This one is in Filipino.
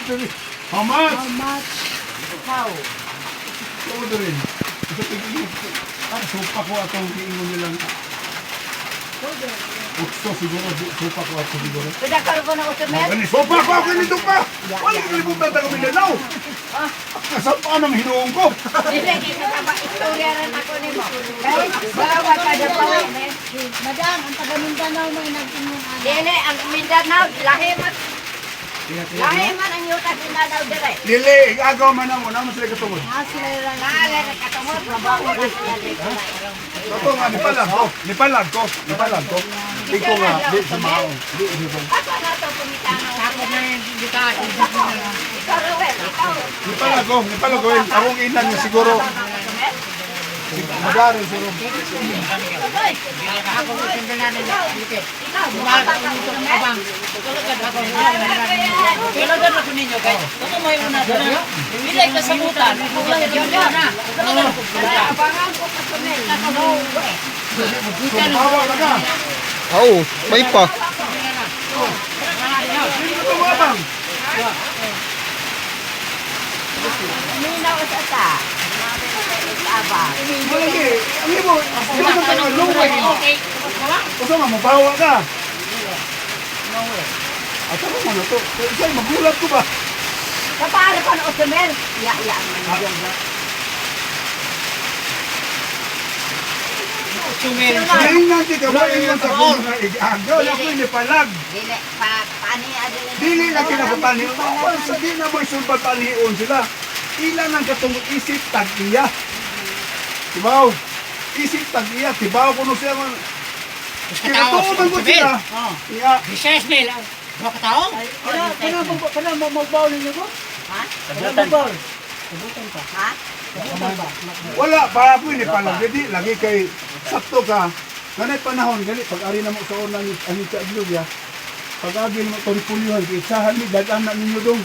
How much? How much? How? Orderin. Sa tigil. Supa ko atong giingon nilang. Ukso siguro, supa ko ato siguro. Sudah karon ko na usamer. Ani supa ko ako nito pa. Wala ko libutan ta kami dalaw. Kasam pa nang hinuong ko. Dili kita sa istorya ran ako nimo. Kay bawa ka da pawi ne. Madam, ang taga Mindanao mo nag-ingon ana. Dili ang Mindanao lahi man. Lahi man ang yuta Mindanao dire. Dili, agaw man ang una mo sila katungod. Sila lang. Naalala na katungod trabaho na sila dito. Kato nga, nipalag ko. Iko nga, di sa maong. Di ibon. Ako na to pumitano. Ako na yung gita. Ikaw Ruel, ikaw. Nipalag ko. Akong ina niya siguro. Magarin siguro. Ako ko tindahan na dito. Ikaw, abang. Kailangan ako ninyo guys. Ito mo yung una doon. Hindi ka sabutan. Kulay yun na. Abangan ko pa tumel. Bawa na ka. Oo, may pa. Sino ito mabang? Minaw sa ta. Abang. Malagi. Ang ibo, iba sa tanong luway. Gusto nga, mabawa ka. At ako mo na to. Isa'y magulat ko ba? Kapare pa na usamer. Ya, man yung Ngayon natin ka ba yung sa kong mga igagaw? Ako yung nipalag. Dili, paani adili. Dili na kinakapaniyon. Sa di na may sulbat paniyon sila. Ilan ang katungod isip tag-iya. Tibaw. Isip tag-iya. Tibaw ko nung siya man. Kinatuman ko sila. Iya. Bises nila. Mga katao? Kana magbaw ninyo ko? Ha? Magbaw. Ha? Wala. Para po yung nipalag. Hindi. Lagi kay sakto ka. Ganit panahon. Ganit. Pag-ari na mo sa unang anita Gloria. Pag-abi mo ito ripulyuhan. Isahan ni dadaan na ninyo dong.